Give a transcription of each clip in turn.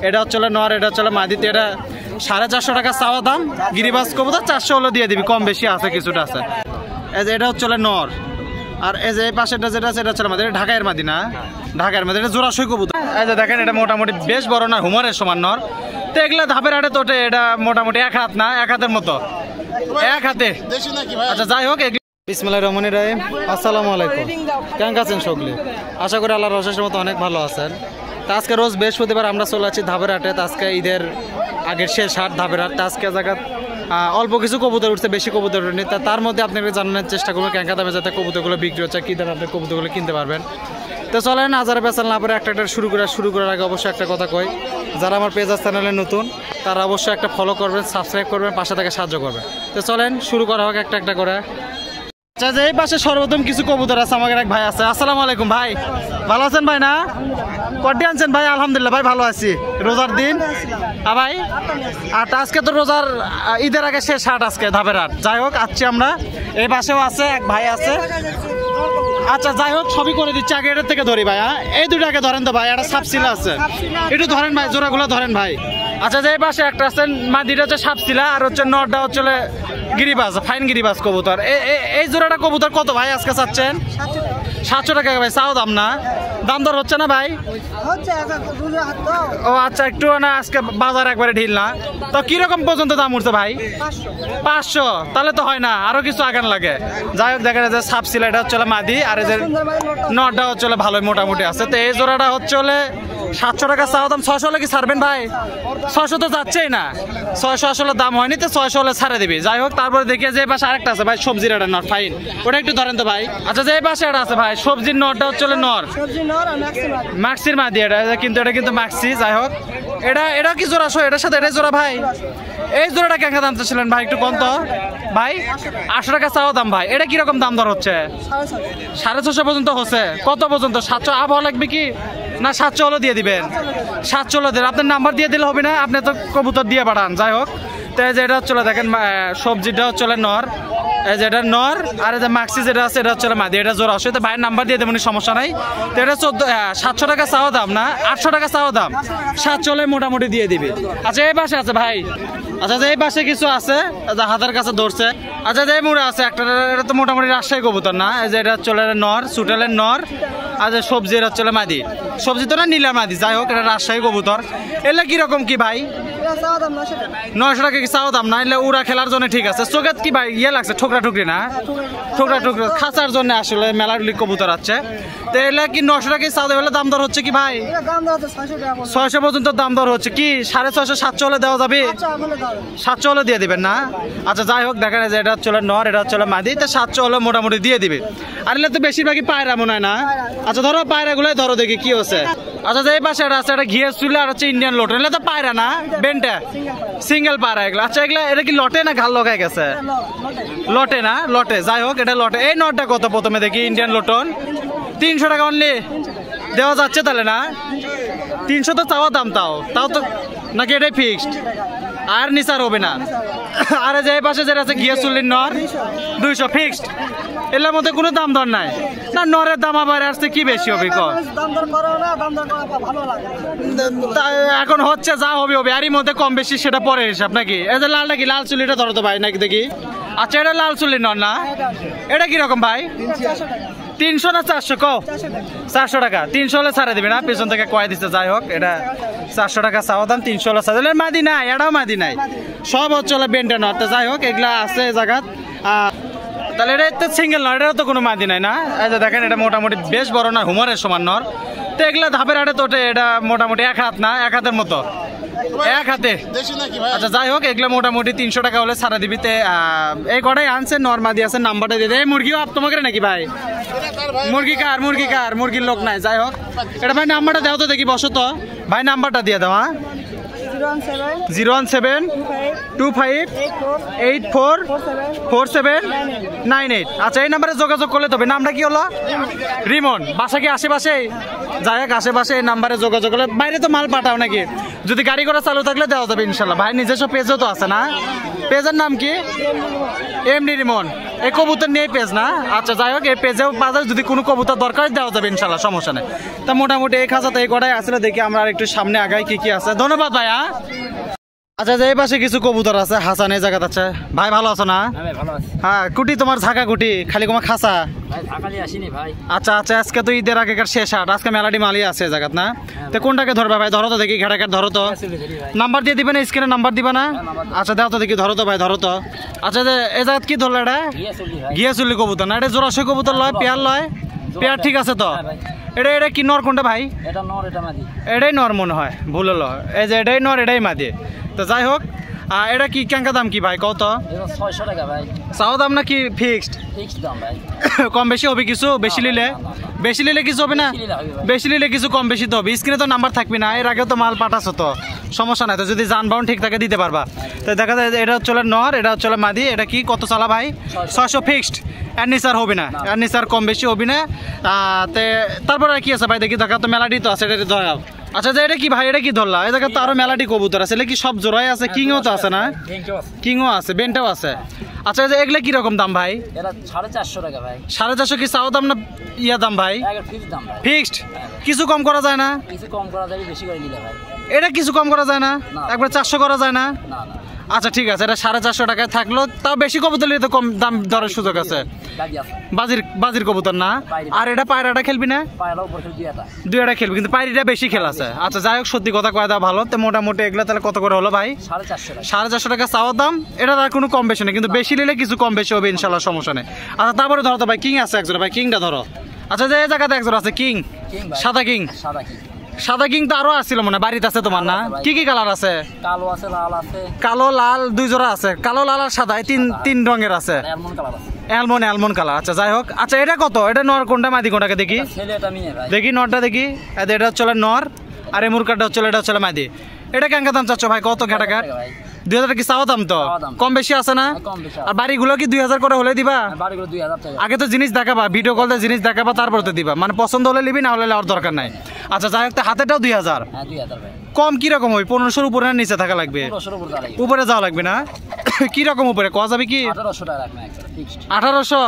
এটা হচ্ছে নর, এটা হচ্ছে মাদিতে। এটা 450 টাকা চাওয়া দাম। গিরিবাজ কবুতর 400 হলে দিয়ে দিবি, কম বেশি আছে, কিছুটা আছে। এই যে এটা হচ্ছে নর, আর এই যে এই পাশেটা যেটা আছে এটা হচ্ছে মাদি। এটা ঢাকায়ের মাদি না, ঢাকায়ের মাদি। এটা জোড়াশই কবুতর। এই যে দেখেন এটা মোটামুটি বেশ বড় না, হুমারের সমান নর। তো এগুলা ধাপের হাটে তোটে। এটা মোটামুটি 1 হাত না, 1 হাতের মতো, 1 হাতে। আচ্ছা যাই হোক, বিসমিল্লাহির রহমানির রহিম। আসসালামু আলাইকুম। কেমন আছেন সকলে? আশা করি আল্লাহর রহমতের মতো অনেক ভালো আছেন। তো আজকে রোজ বৃহস্পতিবার আমরা চলে আছি ধাপের হাটে। আজকে ঈদের আগের শেষ হাট ধাপের হাট। আজকে জায়গা অল্প কিছু কবুতর উঠছে, বেশি কবুতর উঠেনি। তার মধ্যে আপনাকে জানানোর চেষ্টা করবো কেঙ্কা দামে যাতে কবুতরগুলো বিক্রি হচ্ছে, কী দামে আপনি কবুতরগুলো কিনতে পারবেন। তো চলেন হাজার পেছাল না পরে একটা শুরু করার আগে অবশ্যই একটা কথা কই, যারা আমার পেজ চ্যানেলে নতুন তারা অবশ্যই একটা ফলো করবেন, সাবস্ক্রাইব করবেন, পাশে থেকে সাহায্য করবেন। তো চলেন শুরু করা হোক একটা করে। আচ্ছা, যে এই পাশে সর্বপ্রথম কিছু কবুতর আছে। আমাদের এক ভাই আছে। আসসালামু আলাইকুম ভাই, ভালো আছেন ভাই? না কটি আনছেন ভাই? আলহামদুলিল্লাহ ভাই ভালো আছি। রোজার দিন ভাই, আর আজকে তো রোজার ঈদের আগে শেষ হাট আজকে ধাপের হাট। যাই হোক আসছি আমরা। এই পাশেও আছে এক ভাই আছে। আচ্ছা যাই হোক, সবই করে দিচ্ছি। আগে এটার থেকে ধরি ভাই। হ্যাঁ, এই দুটাকে ধরেন তো ভাই। একটা সাপসিলা আছে, একটু ধরেন ভাই, জোড়াগুলো ধরেন ভাই। আচ্ছা, যে এই পাশে একটা আছে মাদিটা হচ্ছে সাপসিলা, আর হচ্ছে নরটা হচ্ছে গিরিবাজ, ফাইন গিরিবাজ কবুতর। এই জোড়াটা কবুতর কত ভাই আজকে চাচ্ছেন? 700 টাকা ভাই। চাও দাম না, দাম দর হচ্ছে না ভাই? ও আচ্ছা, একটু না আজকে বাজার একবারে ঢিল না। তো কিরকম পর্যন্ত দাম উঠছে ভাই? 500? তাহলে তো হয় না, আরো কিছু আগান লাগে। যাই হোক, দেখা যায় সাপসিলা এটা হচ্ছে মাদি, আর এই যে নরটা হচ্ছে ভালোই মোটামুটি আছে। তো এই জোড়াটা হচ্ছে 700 টাকা চাওয়া দাম। 600 হলে কি ছাড়বেন ভাই? 600 তো যাচ্ছেই না, 600 আসলে দাম হয়নি। তো 600 হলে ছাড়ে দিবি। যাই হোক, তারপরে দেখি যে এই পাশে আরেকটা আছে ভাই, সবজির একটা নর ফাইন, ওটা একটু ধরেন তো ভাই। আচ্ছা, যে এই পাশে একটা আছে ভাই সবজির নরটা হচ্ছে নর, মাক্সির মাদি। এটা কিন্তু মাক্সি। যাই হোক, এটা কি জোড়া? এটার সাথে এটাই জোড়া ভাই। এই জোড়াটা কেঙ্কা দাম চাচ্ছিলেন ভাই? একটু কম তো ভাই। 800 টাকা চাওয়া দাম ভাই। এটা কিরকম দাম দর হচ্ছে? 650 পর্যন্ত হচ্ছে। কত পর্যন্ত? 700 আপ হওয়া লাগবে কি না? 700 হলে দিয়ে দিবেন। 700 হলে দেন। আপনার নাম্বার দিয়ে দিলে হবে না? আপনি তো কবুতর দিয়ে পাঠান। যাই হোক, তো এই যে এটা হচ্ছে দেখেন সবজিটা হচ্ছে নর, এই যে এটা নর, আর এই যে মাক্সি যেটা আছে এটা হচ্ছে মাদি। এটা জোড়া আসে। তো ভাইয়ের নাম্বার দিয়ে দেবেন, সমস্যা নাই। তো এটা 700 টাকা চাওয়া দাম না, 800 টাকা চাওয়া দাম। 700 হলে মোটামুটি দিয়ে দিবে। আচ্ছা, এই পাশে আছে ভাই। আচ্ছা, যে এই পাশে কিছু আছে হাতের কাছে ধরছে। আচ্ছা, যে মুড়ে আছে একটা, এটা তো মোটামুটি রাজশাহী কবুতর না? এই যে এটা চলে নর, সুটেলের নর, আর যে সবজি এটা চলে মাদি। সবজি তো না, নীলা মাদি। যাই হোক, এটা রাজশাহী কবুতর। এলে কিরকম কি ভাই? 900 টাকা কি চাওয়া দাম না? এলে উড়া খেলার জন্য ঠিক আছে। চোখের কি ভাই ইয়ে লাগছে? ঠোকরা ঠুকরি না, ঠোকরা টুকরা খাঁচার জন্য আসলে মেলাগুলি কবুতর আছে। তো এলে কি 900 টাকা চাওয়া দেবে? দাম দর হচ্ছে কি ভাই? 600 পর্যন্ত দাম দর হচ্ছে কি? 650 700 হলে দেওয়া যাবে? 700 হলে দিয়ে দিবেন না? আচ্ছা, যাই হোক, দেখেন যে এটা চলে নর, এটা চলে মাদি। তো 700 হলে মোটামুটি দিয়ে দিবে। আর এলে তো বেশিরভাগই পায়রা মনে হয় না? আচ্ছা, ধরো পায়রাগুলোই ধরো দেখি কি হচ্ছে। আচ্ছা, যে এই পাশে এটা আছে, এটা ঘিয়ে চুলে, আর হচ্ছে ইন্ডিয়ান লোটন। এলে তো পায়রা না, বেনটা সিঙ্গেল পায়রা এগুলো। আচ্ছা, এগুলো এটা কি লটে না ঘাল লগাই গেছে? লটে না, লটে। যাই হোক, এটা লটে। এই নটটা কত প্রথমে দেখি? ইন্ডিয়ান লোটন 300 টাকা অনলি দেওয়া যাচ্ছে তাহলে না? 300 তো চাওয়া দাম। তাও তো নাকি এটাই ফিক্সড? আর নিচার হবে না? আর যে এই পাশে যেটা আছে ঘিয়ে চুল্লির নর 200 ফিক্সড। এর মধ্যে কোনো দাম দর নাই না? নরের দাম আবার আসছে কি বেশি হবে? এখন হচ্ছে যা হবে হবে, এরই মধ্যে কম বেশি সেটা পরে হিসাব নাকি? এই যে লাল নাকি, লাল চুল্লিটা ধরো তো ভাই নাকি দেখি। আচ্ছা, এটা লাল চুল্লির নর না? এটা কিরকম ভাই? 300 না 400? কো 400 টাকা। 300 হলে ছাড়ে দিবে না? পেছন থেকে কয়ে দিচ্ছে। যাই হোক, এটা 400 টাকা চাওয়া দাম। 300 হলে ছাড়ে। মাদি নাই, এটাও মাদি নাই, সব হচ্ছে বেন্টে নর। তো যাই হোক, এগুলা আছে জায়গাত। তাহলে এটা তো সিঙ্গেল নর, এটাও তো কোনো মাদি নাই না? এই যে দেখেন, এটা মোটামুটি বেশ বড় না, হুমারের সমান নর। তো এগুলা ধাপের হাটে তোটে। এটা মোটামুটি 1 হাত না, 1 হাতের মতো, 1 হাতে। আচ্ছা, যাই হোক, এগুলো মোটামুটি 300 টাকা হলে ছাড়া দিবি। এই কটাই আনছে, নর মাদি আছে। নাম্বারটা দিয়ে দেয়। মুরগিও তোমাকে নাকি ভাই? মুরগি কার? মুরগির লোক নাই। যাই হোক, এটা ভাই নাম্বারটা দেও তো দেখি। বসো তো ভাই, নাম্বারটা দিয়ে দাও। হ্যাঁ, 01725844798। আচ্ছা, এই নাম্বারে যোগাযোগ করলে তবে। নামটা কি হলো? রিমন। বাসা কি আশেপাশে? যাই হোক, আশেপাশে এই নাম্বারে যোগাযোগ করলে। বাইরে তো মাল পাঠাও নাকি? যদি গাড়ি ঘোড়া চালু থাকলে দেওয়া যাবে ইনশাল্লাহ। ভাই নিজস্ব পেজও তো আছে না? পেজের নাম কি? এমডি রিমন। এই কবুতর নিয়ে পেজ না? আচ্ছা যাই হোক, এই পেজেও বাজার যদি কোনো কবুতর দরকার দেওয়া যাবে ইনশাল্লাহ, সমস্যা নেই। তা মোটামুটি এই খাঁচাতে এই কটাই আসলে, দেখি আমরা আর একটু সামনে আগাই কি কি আছে। ধন্যবাদ ভাই। আচ্ছা এই পাশে কিছু কবুতর আছে, হাসান এই জায়গাতে আছে। ভাই ভালো আছো না? হ্যাঁ, কুটি তোমার ঝাঁকা কুটি, খালি তোমার খাসা। আচ্ছা আচ্ছা, আজকে তো ঈদের আগেকার শেষ হাট, আজকে মেলাডি মালি আছে জায়গাত না? তো কোনটাকে ধরবে ভাই? ধরো তো দেখি, ঘাটাঘাট ধরো তো। নাম্বার দিয়ে দিবে না স্ক্রিনে? নাম্বার দিবা না? আচ্ছা দাও তো দেখি, ধরো তো ভাই, ধরো তো। আচ্ছা এই জায়গাত কি ধরলো এটা? গিয়া চুল্লি কবুতর না? এটা জোড়াশো কবুতর লয়, পেয়ার লয়? পেয়ার ঠিক আছে তো? এটা কি নর কোনটা ভাই? এটাই নর মনে হয়, ভুল হলো। এই যে এটাই নর, এটাই মাদি। তো যাই হোক, এটা কি কেঙ্কা দাম কি ভাই কত? 600 টাকা ভাই। চাও দাম নাকি ফিক্সড? ফিক্সড দাম ভাই। কম বেশি হবে কিছু? বেশি নিলে কিছু হবে না? বেশি নিলে কিছু কম বেশি তো হবে। স্ক্রিনে তো নাম্বার থাকবি না, এর আগেও তো মাল পাঠাছো তো, সমস্যা নাই তো। যদি যানবাহন ঠিক থাকে দিতে পারবা। তো দেখা যায় এটা হচ্ছে নর, এটা হচ্ছে মাদি। এটা কি কত চালা ভাই? 600 ফিক্সড, এর নিচার হবে না, এর নিচার কম বেশি হবে না। তারপরে কি আছে ভাই দেখি? দেখা তো মেলাডি তো আছে, এটা ধরাও। আচ্ছা এটা কি ভাই? এটা কি ধরলা? এই জায়গায় তো আরো মেলাডি কবুতর আছে, কি সব জোড়াই আছে? কিংও তো আছে না? কিংও আছে, বেনটাও আছে। আচ্ছা এগুলা কিরকম দাম ভাই? 450 টাকা ভাই। 450 কি চাও দাম না ইয়া দাম ভাই? ফিক্সড, কিছু কম করা যায় না? কিছু কম করা যাবে, বেশি করে নিলে ভাই। এটা কিছু কম করা যায় না? একবার 400 করা যায় না? আচ্ছা ঠিক আছে, এটা 450 টাকায় থাকলো। তাও বেশি কবুতর নিলে তো কম দাম দরের সুযোগ আছে। বাজির কবুতর না? আর এটা পায়রাটা খেলবি না? দুই এটা খেলবি, কিন্তু পায়রিটা বেশি খেল আছে। আচ্ছা যাই হোক, সত্যি কথা কয় দাও ভালো। তো মোটামুটি এগুলো তাহলে কত করে হলো ভাই? 450 টাকা চাওয়ার দাম। এটা তার কোনো কম বেশি নেই, কিন্তু বেশি নিলে কিছু কম বেশি হবে ইনশাল্লাহ, সমস্যা নেই। আচ্ছা তারপরে ধরো তো ভাই, কিং আছে একজোড়া ভাই, কিংটা ধরো। আচ্ছা যে জায়গাতে একজোড়া আছে কিং, সাদা কিং। সাদা কিং তো আরো আসছিল মনে বাড়িতে আছে তোমার না? কি কি কালার আছে? কালো আছে, লাল আছে। কালো লাল দুই জোড়া আছে, কালো লাল আর সাদা, তিন রঙের আছে। Almond colour. আচ্ছা যাই হোক, আচ্ছা এটা কত? এটা নর কোনটা মাদি কোনটাকে দেখি? দেখি নরটা দেখি। এটা হচ্ছে নর, আর এই মুরকাটা হচ্ছে, এটা হচ্ছে মাদি। এটা কেঙ্কা দাম চাচ্ছ ভাই? কত ঘাটাঘাট? 2000 কি চাওয়া দাম? তো কম বেশি আছে না? আর বাড়িগুলো কি 2000 করে হলে দিবা? আগে তো জিনিস দেখাবা, ভিডিও কলে জিনিস দেখাবা, তারপর তো দিবা। মানে পছন্দ হলে নিবি, না হলে আর দরকার নাই। আচ্ছা যাই হোক, হাতেটাও 2000। কম কিরকম হবে? 1500 উপরে না নিচে থাকা লাগবে? উপরে যাওয়া লাগবে না? কিরকম উপরে কোয়া যাবে কি? 1800।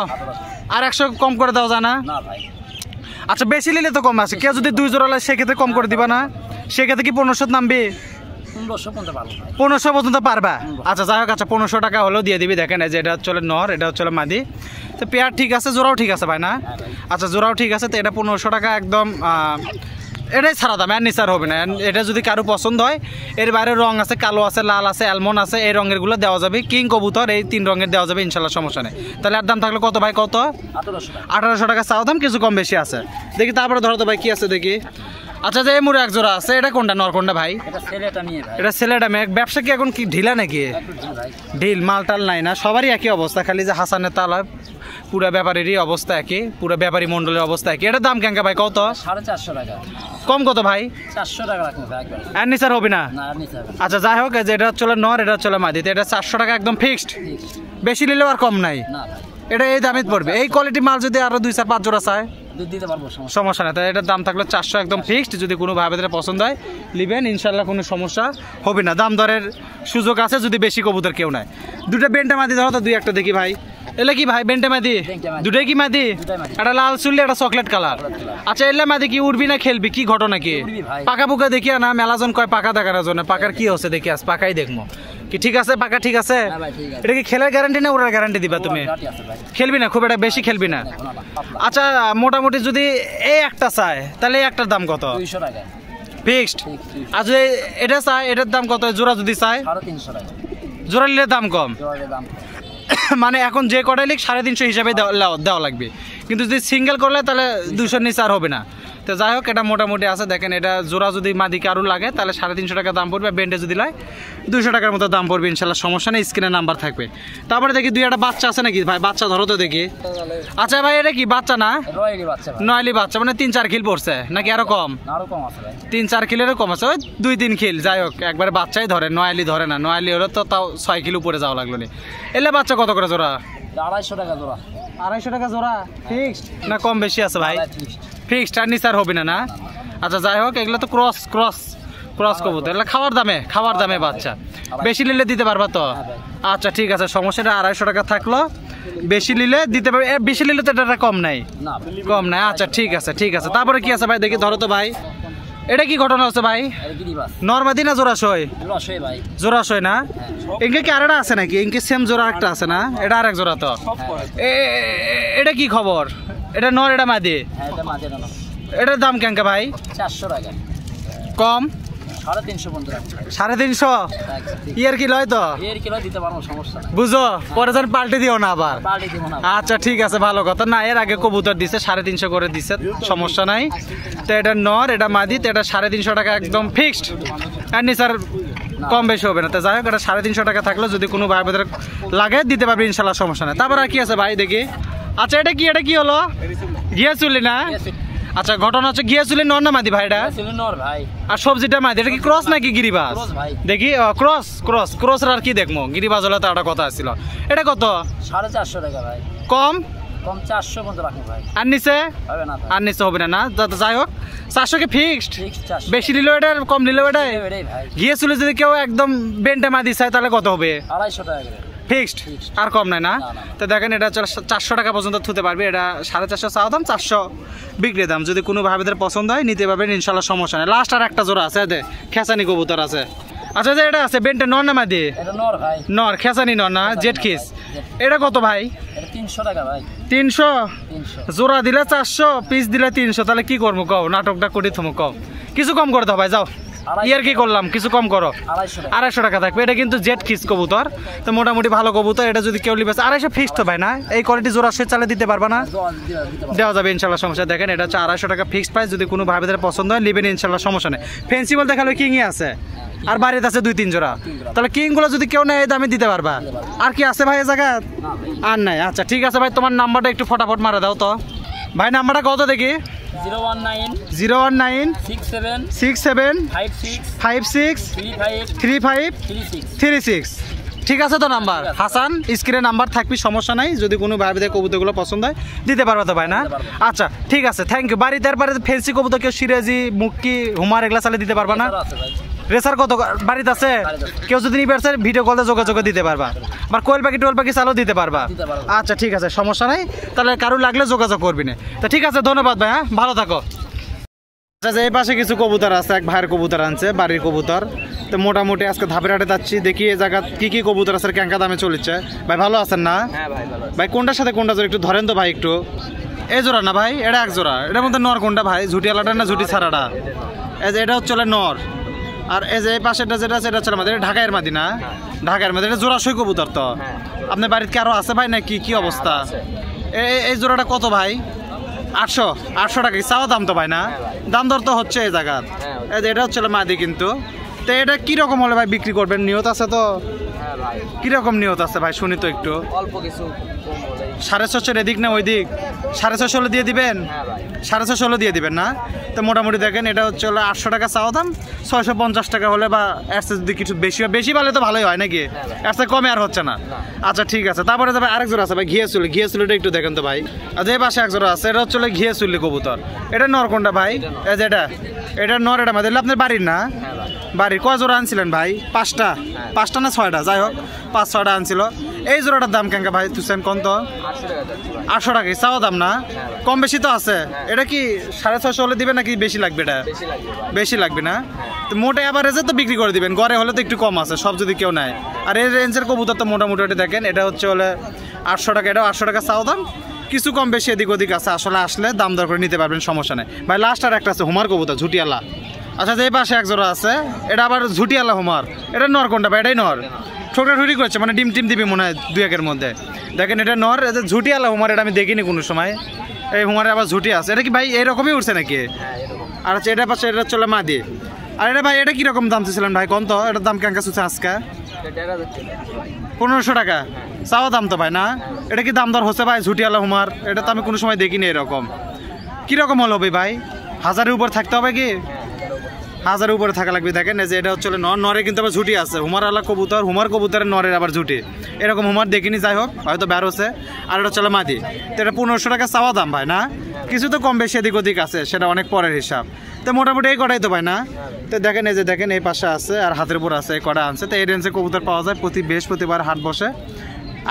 আর 100 কম করে দেওয়া যায় না? আচ্ছা বেশি নিলে তো কম আছে। কেউ যদি 2 জোড়া লাগে সেক্ষেত্রে কম করে দিবা না? সেক্ষেত্রে কি 1500 নামবে? 1500 পর্যন্ত পারবা? আচ্ছা যাই হোক, আচ্ছা 1500 টাকা হলেও দিয়ে দিবি। দেখেন এই যে এটা হচ্ছে নর, এটা হচ্ছে মাদি। তো পেয়ার ঠিক আছে, জোড়াও ঠিক আছে ভাই না? আচ্ছা জোড়াও ঠিক আছে। তো এটা 1500 টাকা একদম, এটাই ছাড়া দাম, এর নিচার হবে না। এটা যদি কারো পছন্দ হয়, এর বাইরে রং আছে, কালো আছে, লাল আছে, অ্যালমন্ড আছে, এই রঙের গুলো দেওয়া যাবে। কিং কবুতর এই 3 রঙের দেওয়া যাবে ইনশাল্লাহ, সমস্যা নেই। তাহলে এর দাম থাকলে কত ভাই? কত? 1800 টাকা চাওয়া দাম, কিছু কম বেশি আছে। দেখি তারপরে ধরো তো ভাই কি আছে দেখি। আচ্ছা যে মুড়ে এক জোড়া আছে, এটা কোনটা নর কোনটা ভাই? এটা ছেলেটা মেয়ে। ব্যবসা কি এখন কি ঢিলা নাকি? ঢিল মালটাল নাই না? সবারই একই অবস্থা, খালি যে হাসানের তালা পুরা ব্যাপারেরই অবস্থা একই, পুরা ব্যাপারী মন্ডলের অবস্থা একই। এটা দাম কেঙ্কা ভাই? কত? 450 টাকা। কম কত ভাই? 400 টাকা রাখুন ভাই একবার। আর নিচার হবে না? আচ্ছা যাই হোক, যে এটা হচ্ছে নর, এটা হচ্ছে মাদি। এটা 400 টাকা একদম ফিক্সড, বেশি নিলেও আর কম নাই। এটা এই দামে পড়বে। এই কোয়ালিটি মাল যদি আরো 2 4 5 জোড়া চায় সমস্যা নেই। তাহলে এটার দাম থাকলো 400 একদম ফিক্সড। যদি কোনো ভাইদের পছন্দ হয় নিবেন ইনশাল্লাহ, কোনো সমস্যা হবে না। দাম দরের সুযোগ আছে যদি বেশি কবুতর কেউ নাই। দুটো বেন্টা মাদি ধরো তো, 2-1টা দেখি ভাই। এলে কি ভাই বেন্টা মাদি? দুটাই কি মাদি? একটা লাল চুল্লি, একটা চকলেট কালার। আচ্ছা এলে মাদি কি উড়বি না খেলবি? কি ঘটনা কি? পাকা পুকা দেখি না? মেলাজন কয় পাকা দেখানোর জন্য। পাকার কি হচ্ছে দেখি, আজ পাকাই দেখবো কি। ঠিক আছে পাকা ঠিক আছে। এটা কি খেলার গ্যারান্টি না ওরার গ্যারান্টি দিবা তুমি? খেলবি না খুব একটা বেশি খেলবি না? আচ্ছা মোটামুটি যদি এই একটা চায় তাহলে একটার দাম কত? 200 টাকা ফিক্সড। আর যদি এটা চায় এটার দাম কত? জোড়া যদি চায় 350 টাকা। জোড়া নিলে দাম কম? মানে এখন যে কটাই লিখ 350 হিসাবে দেওয়া লাগবে, কিন্তু যদি সিঙ্গেল করলে তাহলে 200 নিচে আর হবে না। তো যাই হোক, এটা মোটামুটি আছে। দেখেন এটা জোড়া যদি মাদিকে আরও লাগে তাহলে 350 টাকা দাম পড়বে। বেন্ডে যদি লাই 200 টাকার মতো দাম পড়বে ইনশাল্লাহ, সমস্যা নেই। স্ক্রিনে নাম্বার থাকবে। তারপরে দেখি 2-1টা বাচ্চা আছে নাকি ভাই? বাচ্চা ধরো তো দেখি। আচ্ছা ভাই এটা কি বাচ্চা না? নয়লি বাচ্চা, মানে 3-4 খিল পড়ছে নাকি আরো কম? 3-4 খিলেরও কম আছে, ওই 2-3 খিল। যাই হোক একবারে বাচ্চাই ধরে, নয়ালি ধরে না। নয়ালি হলে তো তাও 6 কিলো উপরে যাওয়া লাগলো নি। এলে বাচ্চা কত করে জোড়া? 250 টাকা জোড়া। 250 টাকা জোড়া ফিক্সড না কম বেশি আছে ভাই? ফিক্সড, আর নিচার হবে না না? আচ্ছা যাই হোক, এগুলো তো ক্রস কবুতর, এগুলো খাওয়ার দামে বাচ্চা। বেশি নিলে দিতে পারবা তো? আচ্ছা ঠিক আছে, সমস্যাটা 250 টাকা থাকলো। বেশি নিলে দিতে পারবে, বেশি নিলে তো এটা কম নাই, না কম নাই। আচ্ছা ঠিক আছে ঠিক আছে। তারপরে কি আছে ভাই দেখি, ধরো তো ভাই, এটা কি ঘটনা হচ্ছে ভাই? এটা গিরিবাস নরমাদি না জোড়াশয়? রসই ভাই। জোড়াশয় না? ইনকে কি আরেকটা আছে নাকি? ইনকে সেম জোড়া একটা আছে না? এটা আরেক জোড়া তো। এটা কি খবর? এটা নর, এটা মাদি? হ্যাঁ এটা মাঝে না। এটার দাম কেন ভাই? 400 টাকা কম? 350 বন্ধু রাখুন। 350? ইয়ার কি লয় তো? এর কিলো দিতে পারবো, সমস্যা নাই। বুঝো, পরে যেন পাল্টে দিও না আবার। পাল্টে দিব না। আচ্ছা ঠিক আছে, ভালো কথা। না, এর আগে কবুতর দিছে 350 করে দিছে, সমস্যা নাই। তো এটা নর, এটা মাদি, তো এটা 350 টাকা একদম ফিক্সড। আর নি স্যার কম বেশি হবে না। তো যাই হোক, এটা 350 টাকা থাকলে যদি কোনো ভাই বোধের লাগে দিতে পারবে ইনশাল্লাহ, সমস্যা নাই। তারপর আর কি আছে ভাই দেখি? আচ্ছা এটা কি হলো? ঘিয়াচুলি না? আচ্ছা ঘটনা হচ্ছে ঘিয়াচুলি নর না মাদি ভাই এটা? নর ভাই। আর সবজিটা মাদি, এটা কি ক্রস নাকি গিরিবাজ? দেখি ক্রস আর কি দেখবো, গিরিবাজ হলে তো একটা কথা ছিল। এটা কত? 450 টাকা ভাই। কম? কম 400 বন্ধু রাখুন ভাই। আর নিচে? হবে না। আর নিচে হবে না? না যাই হোক, 400 কি ফিক্সড? ফিক্স 400। বেশি নিলেও এটা, কম নিলেও এটা? এটাই ভাই। গিয়েছিল যদি কেউ একদম বেন্টে মাদি চায় তাহলে কত হবে? 250 টাকা করে। ফিক্সড, আর কম নাই না? তো দেখেন এটা 400 টাকা পর্যন্ত থুতে পারবে। এটা 450 চাওয়া দাম, 400 বিক্রি দাম। যদি কোনো ভাইদের পছন্দ হয় নিতে পারবেন ইনশাল্লাহ, সমস্যা নেই। লাস্ট আর একটা জোড়া আছে, খেসানি কবুতর আছে। আচ্ছা যে এটা আছে বেন্টে নর না মাদি? এটা নর ভাই। নর, খেসানি নর না, জেট খিস। এটা কত ভাই? এটা 300 টাকা ভাই। 300? 300 জোড়া দিলে 400, পিস দিলে 300, তাহলে কি করবো কও? নাটকটা করি থমো কও, কিছু কম করে দাও ভাই, যাও। ইয়ার কি করলাম, কিছু কম করো। 250 টাকা থাকবে। এটা কিন্তু জেট খিস কবুতর, তো মোটামুটি ভালো কবুতর। এটা যদি কেউ লিবে 250 ফিক্সড তো ভাই না? এই কোয়ালিটি জোড়া সে চালে দিতে পারবা না? দেওয়া যাবে ইনশাল্লাহ, সমস্যা। দেখেন এটা হচ্ছে 250 টাকা ফিক্সড প্রাইস। যদি কোনো ভাইদের পছন্দ হয় লিবেন ইনশাল্লাহ, সমস্যা নেই। ফেন্সি বল দেখালো কিংই আছে, আর বাড়িতে আছে 2-3 জোড়া। তাহলে কিংগুলো যদি কেউ নেয় এই দামে দিতে পারবা। আর কি আছে ভাই এ জায়গা? আর নাই? আচ্ছা ঠিক আছে ভাই, তোমার নাম্বারটা একটু ফটাফট মারা দাও তো ভাই। নাম্বারটা কত দেখি? 019 67 56 35 36। ঠিক আছে তো নাম্বার? হাসান স্ক্রিনে নাম্বার থাকবি, সমস্যা নাই। যদি কোনো ভাইদের কবুতরগুলো পছন্দ হয় দিতে পারবা তো ভাই না? আচ্ছা ঠিক আছে, থ্যাংক ইউ। বাড়িতে এরপরে ফেন্সি কবুতর কেউ সিরাজি, মুক্কি, হুমার এগুলা চালে দিতে পারবা না? রেসার কত বাড়িতে আছে? কেউ যদি নিবে ভিডিও কলে যোগাযোগ দিতে পারবা। আবার কোয়েল পাখি টোয়েল পাখি চালও দিতে পারবা। আচ্ছা ঠিক আছে, সমস্যা নাই। তাহলে কারো লাগলে যোগাযোগ করবি না। তো ঠিক আছে, ধন্যবাদ ভাই, হ্যাঁ ভালো থাকো। আচ্ছা এই পাশে কিছু কবুতর আছে, এক ভাইয়ের কবুতর আনছে, বাড়ির কবুতর। তো মোটামুটি আজকে ধাপের হাটে যাচ্ছি, দেখি এই জায়গা কি কি কবুতর আছে, ক্যাঙ্কা দামে চলেছে। ভাই ভালো আছেন না? ভাই কোনটার সাথে কোনটা জোড়া একটু ধরেন তো ভাই একটু। এই জোড়া না ভাই? এটা এক জোড়া। এটার মধ্যে নর কোনটা ভাই? ঝুটিয়ালাটা না ঝুটি ছাড়াটা? এই যে এটা হচ্ছে নর, আর এই যে এই পাশেটা যেটা আছে এটা হচ্ছে আমাদের ঢাকায়ের মাদি না? ঢাকায়ের মাদি। এটা জোড়া সই কবুতর তো? আপনার বাড়িতে কি আরো আছে ভাই নাকি? কি অবস্থা? এই জোড়াটা কত ভাই? 800 টাকা চাওয়া দাম তো ভাই না? দাম দর তো হচ্ছে এই জায়গা। এটা হচ্ছে মাদি কিন্তু। তো এটা কিরকম হলে ভাই বিক্রি করবেন? নিয়ত আছে তো? কিরকম নিয়ত আছে ভাই শুনি তো একটু। অল্প কিছু 650 এদিক না ওই দিক? 650 দিয়ে দিবেন? 650 দিয়ে দিবেন না? তো মোটামুটি দেখেন এটা হচ্ছে 800 টাকা চাওয়া দাম। 650 টাকা হলে বা এর যদি কিছু বেশি পালে তো ভালোই হয় নাকি? এর থেকে কমে আর হচ্ছে না। আচ্ছা ঠিক আছে। তারপরে ভাই আরেক জোড়া আছে ভাই, ঘিয়াচুলিটা একটু দেখেন তো ভাই। আচ্ছা এই পাশে এক জোড়া আছে, এটা হচ্ছে ঘিয়াচুলি কবুতর। এটা নর কোনটা ভাই? এই যে এটা নর। এটা মাঝে আপনার বাড়ির না? বাড়ির। কয় জোড়া আনছিলেন ভাই? 5টা না 6টা? যাই হোক 5-6টা আনছিল। এই জোড়াটার দাম কেন ভাই তুসেন কোন তো? 800 টাকা চাওয়া দাম না? কম বেশি তো আছে। এটা কি 650 হলে দিবেন নাকি বেশি লাগবে? এটা বেশি লাগবে না? তো মোটে অ্যাভারেজে তো বিক্রি করে দিবেন, গড়ে হলে তো একটু কম আছে সব যদি কেউ নেয়। আর এই রেঞ্জের কবুতর তো মোটামুটি দেখেন, এটা হচ্ছে 800 টাকা। এটাও 800 টাকা চাওয়া দাম, কিছু কম বেশি এদিক ওদিক আছে। আসলে দাম দর করে নিতে পারবেন, সমস্যা নেই ভাই। লাস্ট আর একটা আছে হুমার কবুতর, ঝুটিয়ালা। আচ্ছা এই পাশে এক জোড়া আছে, এটা আবার ঝুটিয়ালা হুমার। এটা নর কোনটা ভাই? এটাই নর। ঠোকরাঠুরি করছে মানে ডিম দিবি মনে হয় 2-1-এর মধ্যে। দেখেন এটা নর। এটা ঝুটিয়ালা হুমার, এটা আমি দেখিনি কোনো সময়। এই হুমারে আবার ঝুটি আছে। এটা কি ভাই এইরকমই উঠছে নাকি? আর হচ্ছে এটা পাশে এটা চলে মাদি। আর এটা ভাই এটা কিরকম দাম চাইছিলেন ভাই কোন তো? এটার দাম কেঙ্কা চলছে আজকে? 1500 টাকা চাওয়া দাম তো ভাই না? এটা কি দাম দর হচ্ছে ভাই ঝুটিয়ালা হুমার? এটা তো আমি কোনো সময় দেখিনি এরকম। কিরকম হলো ভাই? 1000-এর উপর থাকতে হবে কি? 1000-এর উপরে থাকা লাগবে। দেখেন যে এটা হচ্ছে নরে কিন্তু আবার ঝুটি আছে। হুমার আলা কবুতর, হুমার কবুতরের নরের আবার ঝুটি। এরকম হুমার দেখিনি, যাই হোক হয়তো বের হচ্ছে। আর এটা চলে মাদি। তো এটা 1500 টাকা চাওয়া দাম ভাই না? কিছু তো কম বেশি এদিক ওদিক আছে, সেটা অনেক পরের হিসাব। তো মোটামুটি এই কটাই তো ভাই না? তো দেখেন এই যে দেখেন এই পাশে আছে আর হাতের উপর আছে, এই কটা আনছে। তো এই রেঞ্জে কবুতর পাওয়া যায়। প্রতি বৃহস্পতিবার হাট বসে।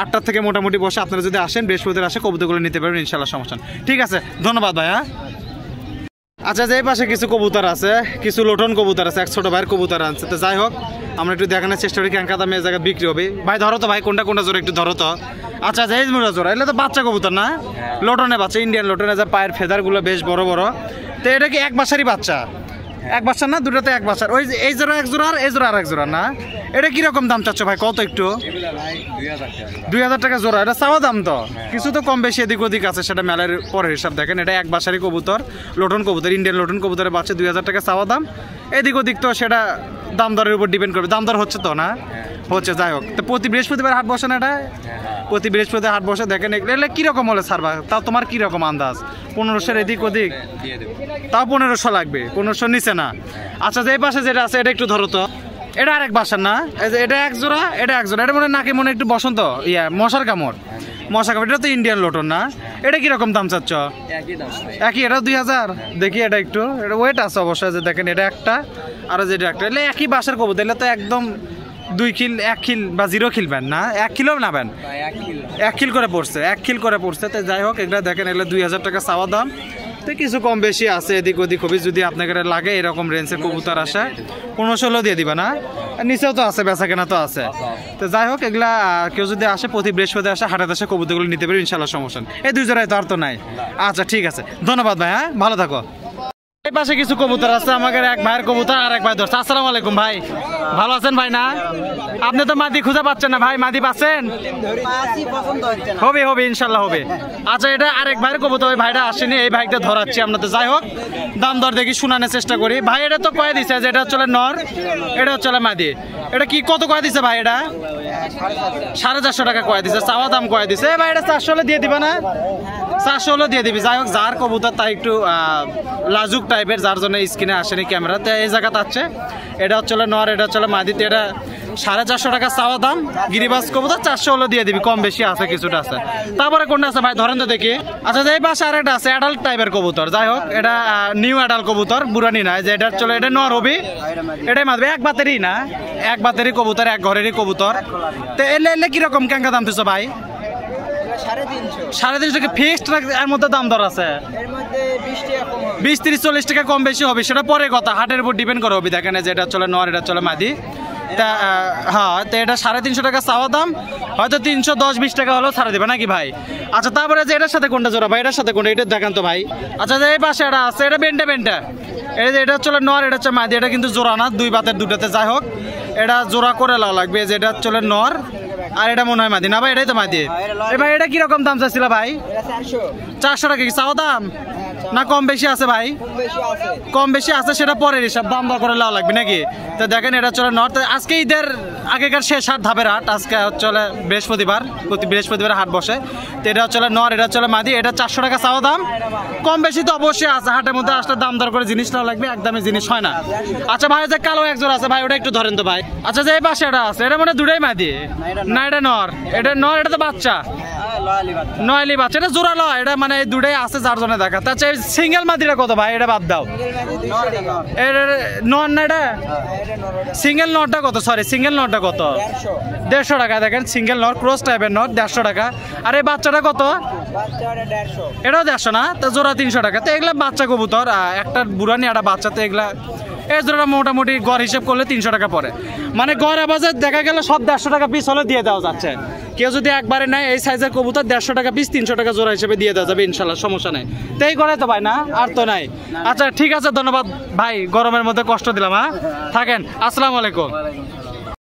8টার থেকে মোটামুটি বসে। আপনারা যদি আসেন বৃহস্পতিবার আসে কবুতরগুলো নিতে পারবেন ইনশাল্লাহ, সমস্যা নেই। ঠিক আছে, ধন্যবাদ ভাই। হ্যাঁ আচ্ছা, যে পাশে কিছু কবুতর আছে, কিছু লোটন কবুতর আছে, এক ছোট ভাইয়ের কবুতর আছে। তো যাই হোক, আমরা একটু দেখানোর চেষ্টা করি কেনকা দামে এই জায়গায় বিক্রি হবে। ভাই ধরো তো ভাই, কোনটা কোনটা জোড়া একটু ধরো তো। আচ্ছা, যে মুড়া জোড়া, এগুলো তো বাচ্চা কবুতর না, লোটনে বাচ্চা, ইন্ডিয়ান লোটনে, যা পায়ের ফেদারগুলো বেশ বড় বড়। তো এটা কি এক বাসারই বাচ্চা? এক বাচ্চা না, দুটোতে এক বাচ্চার। ওই এই জোড়া এক জোড়া আর এই জোড়া আর এক জোড়া না। এটা কিরকম দাম চাচ্ছ ভাই, কত একটু? 2000 টাকা জোড়া। এটা চাওয়া দাম তো, কিছু তো কম বেশি এদিক ওদিক আছে, সেটা মেলার পরের হিসাব দেখেন। এটা এক বাসারই কবুতর, লোটন কবুতর, ইন্ডিয়ান লোটন কবুতরের বাচ্চা, 2000 টাকা চাওয়া দাম। এদিক ওদিক তো সেটা দাম দরের উপর ডিপেন্ড করবে। দাম দর হচ্ছে তো না, হচ্ছে। যাই হোক, তো প্রতি বৃহস্পতিবার হাট বসে না এটা? প্রতি বৃহস্পতিবার হাট বসে। দেখেন এগুলো কিরকম হলে ছাড়বা, তাও তোমার কিরকম আন্দাজ? 1500 এদিক ওদিক, তাও 1500 লাগবে, 1500 নিচে না। আচ্ছা, যে পাশে যেটা আছে এটা একটু ধরো তো। এটা আরেক বাসার না? এটা এক জোড়া, এটা এক জোড়া। এটা মনে নাকি মনে একটু বসন্ত মশার কামড়, মশা কামড়। এটা তো ইন্ডিয়ান লোটন না? এটা কিরকম দাম চাচ্ছ? একই, এটা 2000। দেখি এটা একটু, এটা ওয়েট আছে অবশ্যই। যে দেখেন এটা একটা, আর যেটা একটা, এলে একই বাসার কবুতর। এলে তো একদম 2 খিল, 1 খিল বা 0 খিলবেন না, 1 কিলোও নাবেন, 1 খিল করে পড়ছে, 1 খিল করে পড়ছে। তো যাই হোক, এগুলো দেখেন, এগুলো 2000 টাকা চাওয়া দাম। তো কিছু কম বেশি আছে এদিক ওদিক হবে, যদি আপনাকে লাগে এরকম রেঞ্জের কবুতর আসে 1500 দিয়ে দিবা না? নিচেও তো আছে, বেচা কেনা তো আছে। তো যাই হোক, এগুলা কেউ যদি আসে প্রতি বৃহস্পতি আসে হাটে আসে কবুতরগুলো নিতে পারবে ইনশাল্লাহ, সমস্যা নেই। এই 2 জোড়ায় তো আর তো নাই। আচ্ছা ঠিক আছে, ধন্যবাদ ভাই। হ্যাঁ, ভালো থাকো। এই পাশে কিছু কবুতর আছে, আমাদের এক ভাইয়ের কবুতর আর এক ভাই ধরছে। আসসালামু আলাইকুম ভাই, ভালো আছেন ভাই? না, আপনি তো মাদি খুঁজে পাচ্ছেন না ভাই, মাদি পাচ্ছেন? হবে হবে ইনশাল্লাহ হবে। আচ্ছা, এটা আরেক ভাইয়ের কবুতর, ওই ভাইটা আসেনি, এই ভাইটা ধরাচ্ছি আপনাদের। যাই হোক, দাম দর দেখি শোনানোর চেষ্টা করি। ভাই এটা তো কয়ে দিছে যে এটা হচ্ছে নর, এটা হচ্ছে মাদি। এটা কি কত কয়ে দিছে ভাই? এটা 450 টাকা কয়ে দিছে, চাওয়া দাম কয়ে দিছে। ভাই এটা 400 দিয়ে দিবা না? 400 দিয়ে দিবি। যাই হোক, যার কবুতর তাই একটু লাজুক টাইপের, যার জন্য স্ক্রিনে আসেনি ক্যামেরা, তো এই জায়গাতে আছে। এটা হচ্ছে নর, এটা হচ্ছে মাদিতে। এটা 450 টাকা চাওয়া দাম। গিরিবাস কবুতর 400 দিয়ে দিবি, কম বেশি আছে, কিছুটা আছে। তারপরে কোনটা আছে ভাই, ধরেন তো দেখি। আচ্ছা, এই পাশে আর একটা আছে অ্যাডাল্ট টাইপের কবুতর। যাই হোক, এটা নিউ অ্যাডাল্ট কবুতর, বুড়ানি না। যে এটা চলে, এটা নর হবে, এটাই মারবে। এক বাতেরই না, এক বাতেরই কবুতর, এক ঘরেরই কবুতর। তো এলে এলে কিরকম কেঙ্কা দাম দিচ্ছ ভাই? 350 টাকা ফিক্সড, এর মধ্যে দাম দর আছে 20, 30, 40 টাকা কম বেশি হবে, সেটা পরে কথা, হাটের উপর ডিপেন্ড করে হবে। দেখেন যে এটা চলে নর, এটা চলে মাদি। তা হ্যাঁ, তো এটা 350 টাকা চাওয়া দাম, হয়তো 310-20 টাকা হলেও ছাড়া দেবে নাকি ভাই? আচ্ছা, তারপরে যে এটার সাথে কোনটা জোড়া ভাই? এটার সাথে কোনটা, এটা দেখেন তো ভাই। আচ্ছা, যে এই পাশে এটা আছে, এটা বেন্টা। এটা হচ্ছে নর, এটা হচ্ছে মাদি। এটা কিন্তু জোড়া না, 2 বাতের দুটাতে। যাই হোক, এটা জোড়া করে লাও লাগবে। যে এটা চলে নর, আর এটা মনে হয় মাদি না ভাই? এটাই তো মাদি। ভাই এটা কিরকম দাম চাচ্ছিল ভাই? 400 টাকা কি চাওয়া দাম না কম বেশি আছে ভাই? কম বেশি আছে, সেটা পরের হিসাব, দাম দর করে লাও লাগবে নাকি? তো দেখেন, এটা চলে নর্থ। আজকে ঈদের আগেকার শেষ হাট, ধাপের হাট। আজকে চলে বৃহস্পতিবার, প্রতি বৃহস্পতিবার হাট বসে। তো এটা চলে নর, এটা চলে মাদি। এটা 400 টাকা চাওয়া দাম, কম বেশি তো অবশ্যই আছে। হাটের মধ্যে আসলে দাম দর করে জিনিস নেওয়া লাগবে, একদমই জিনিস হয় না। আচ্ছা ভাই, যে কালো একজোড়া আছে ভাই, ওটা একটু ধরেন তো ভাই। আচ্ছা, যে এই পাশে এটা আছে, এটা মানে দুটাই মাদি না? এটা নর, এটা নর, এটা তো বাচ্চা, নয়লি বাচ্চা। এটা জোড়া লয়, এটা মানে দুটাই আছে, যার জন্য দেখা। আচ্ছা, সিঙ্গেল মাদিটা কত ভাই? এটা বাদ দাও, এটা নর না? এটা সিঙ্গেল নরটা কত? সরি, সিঙ্গেল নরটা কত? 150 টাকা। দেখেন, সিঙ্গেল নর, ক্রস টাইপের নর, 150 টাকা। আর এই বাচ্চাটা কত? এটাও 150 না? তো জোড়া 300 টাকা। তো এগুলা বাচ্চা কবুতর, একটা বুড়ানি একটা বাচ্চা। তো এগুলা এই জোড়াটা মোটামুটি গড় হিসেব করলে 300 টাকা পড়ে। মানে গড় আবাজে দেখা গেলে সব 150 টাকা পিস হলে দিয়ে দেওয়া যাচ্ছে। কেউ যদি একবারে নেয় এই সাইজের কবুতর, 150 টাকা পিস, 300 টাকা জোড়া হিসেবে দিয়ে দেওয়া যাবে ইনশাল্লাহ, সমস্যা নেই। তো এই করে তো ভাই না, আর তো নাই। আচ্ছা ঠিক আছে, ধন্যবাদ ভাই, গরমের মধ্যে কষ্ট দিলাম। হ্যাঁ, থাকেন, আসসালামু আলাইকুম।